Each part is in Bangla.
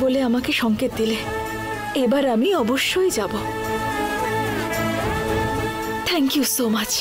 বলে আমাকে সংকেত দিলে। এবার আমি অবশ্যই যাব। Thank you so much.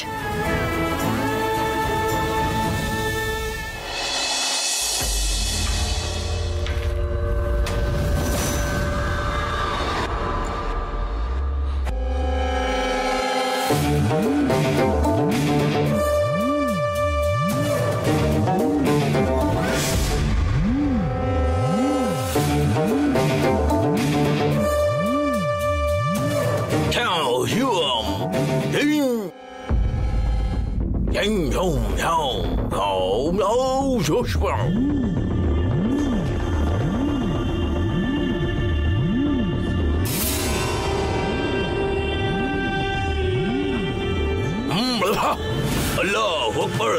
अल्लाह अकबर,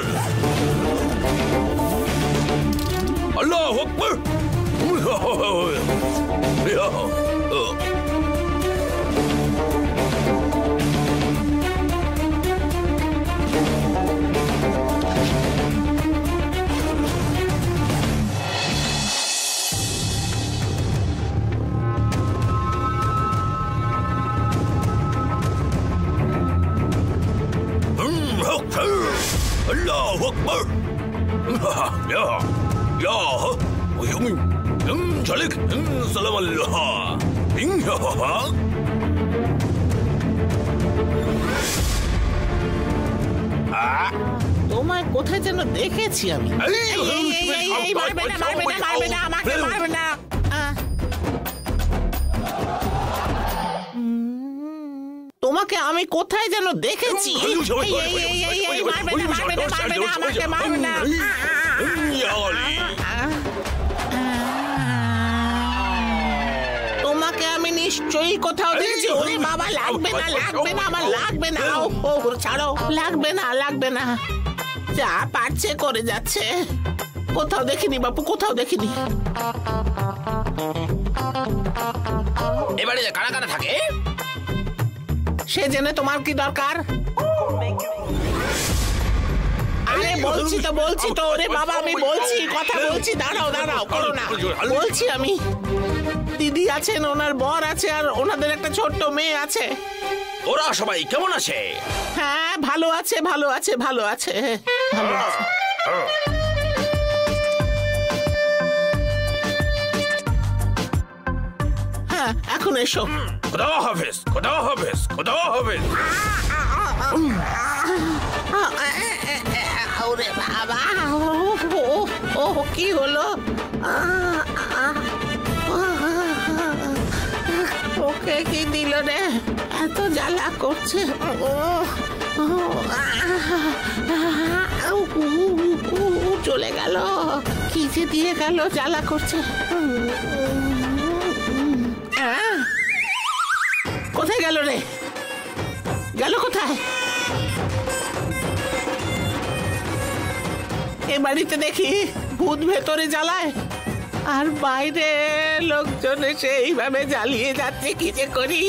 अल्लाह अकबर। अल्लाह अकबर। या या चलिक सलाम अल्लाह। তোমায় কোথায় যেন দেখেছি আমি। তোমাকে আমি কোথায় যেন দেখেছি। তোমাকে আমি নিশ্চয়ই কোথাও দেখেছি। ওরে বাবা, লাগবে না লাগবে না, আমার লাগবে না। ও ছাড়ো, লাগবে না লাগবে না, যা পারছে করে যাচ্ছে। কোথাও দেখিনি বাপু, কোথাও দেখিনি। এবারে কারা কারা থাকে সে জেনে তোমার কি দরকার? আরে বলছি তো ওরে বাবা, আমি বলছি, কথা বলছি, দাঁড়াও দাঁড়াও, করো না। বলছি আমি, দিদি আছেন, ওনার বর আছে, আর ওনাদের একটা ছোট্ট মেয়ে আছে। ওরা সবাই কেমন আছে? হ্যাঁ, ভালো আছে ভালো আছে ভালো আছে ভালো আছে। হ্যাঁ, এখন এসো। खुदा हाफिज, खुदा हाफिज, खुदा हाफिज। ওরে বাবা, ও কি হলো? ওকে কি দিল রে? এত জ্বালা করছে। চলে গেল, কি যে দিয়ে গেল, জ্বালা করছে। কোথায় গেল রে? গেল কোথায়? এ বাড়িতে দেখি ভূত ভেতরে জ্বালায়, আর বাইরে লোকজন এসে এইভাবে জ্বালিয়ে যাচ্ছে। কি যে করি।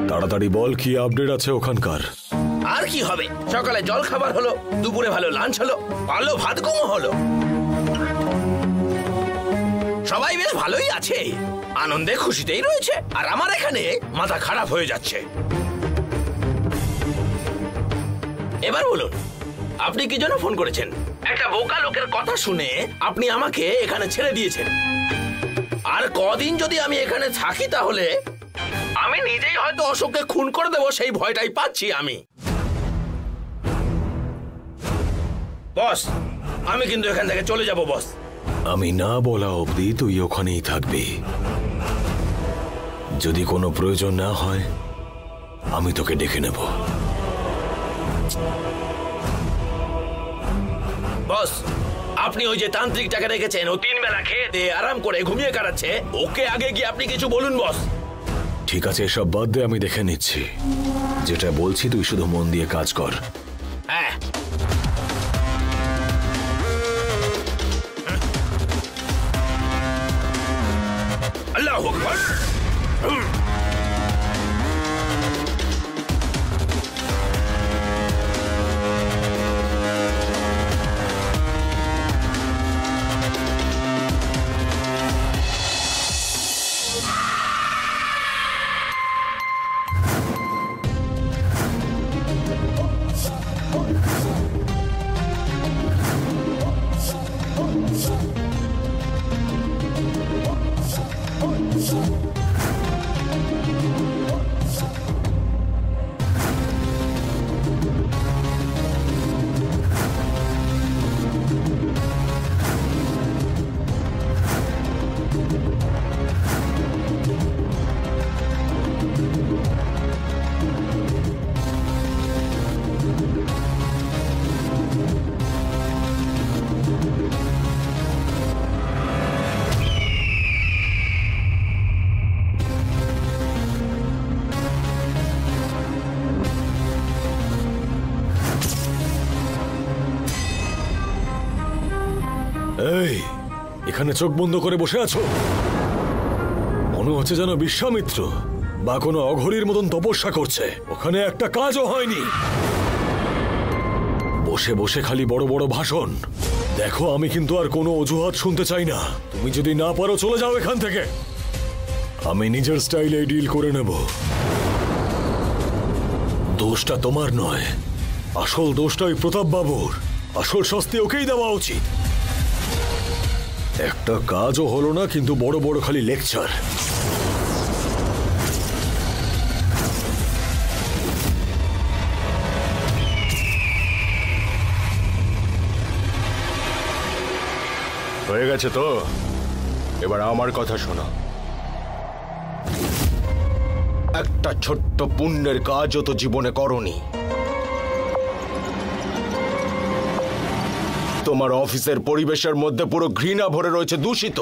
তাড়াতাড়ি বল, কি আপডেট আছে ওখানকার? আর কি হবে, সকালে জল খাবার হলো, দুপুরে ভালো লাঞ্চ হলো, ভালো ভাত কমও হলো। সবাই বেশ ভালোই আছে, আনন্দে খুশিতেই রয়েছে, আর আমার এখানে মাথা খারাপ হয়ে যাচ্ছে। এবার বলুন, আপনি কি জন্য ফোন করেছেন? একটা বোকা লোকের কথা শুনে আপনি আমাকে এখানে ছেড়ে দিয়েছেন, আর কদিন যদি আমি এখানে থাকি তাহলে আমি নিজেই হয়তো অশোককে খুন করে দেবো, সেই ভয়টাই পাচ্ছি আমি। বস, আমি কিন্তু এখান থেকে চলে যাব বস। আমি না বলা অবধি তুই ওখানেই থাকবি। যদি কোনো প্রয়োজন না হয় আমি তোকে ডেকে নেব। বস, আপনি ওই যে তান্ত্রিকটাকে রেখেছেন, ও 3 বেলা খেয়ে দিয়ে আরাম করে ঘুমিয়ে কাটাচ্ছে, ওকে আগে গিয়ে আপনি কিছু বলুন বস। ঠিক আছে, এসব বাদ দে, আমি দেখে নিচ্ছি। যেটা বলছি তুই শুধু মন দিয়ে কাজ কর। হ্যাঁ, আল্লাহু আকবার। এই, এখানে চোখ বন্ধ করে বসে আছো? মনে হচ্ছে যেন বিশ্বামিত্র বা কোনো অঘরীর মতন তপস্যা করছে। ওখানে একটা কাজও হয়নি, বসে বসে খালি বড় বড় ভাষণ। দেখো, আমি কিন্তু আর কোনো অজুহাত শুনতে চাই না। তুমি যদি না পারো চলে যাও এখান থেকে, আমি নিজের স্টাইলে ডিল করে নেব। দোষটা তোমার নয়, আসল দোষটা ওই প্রতাপ বাবুর। আসল শাস্তি ওকেই দেওয়া উচিত। একটা কাজও হলো না, কিন্তু বড় বড় খালি লেকচার। হয়ে গেছে তো, এবার আমার কথা শোনো। একটা ছোট্ট পুণ্যের কাজও তো জীবনে করনি। তোমার অফিসের পরিবেশের মধ্যে পুরো ঘৃণা ভরে রয়েছে, দূষিত।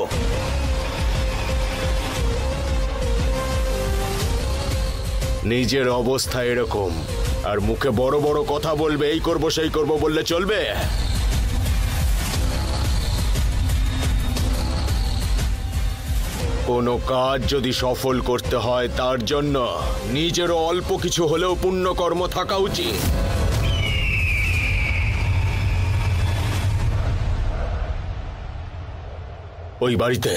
নিজের অবস্থা এরকম, আর মুখে বড় বড় কথা বলবে, এই করব সেই করব বললে চলবে? কোনো কাজ যদি সফল করতে হয়, তার জন্য নিজেরও অল্প কিছু হলেও পুণ্যকর্ম থাকা উচিত। ওই বাড়িতে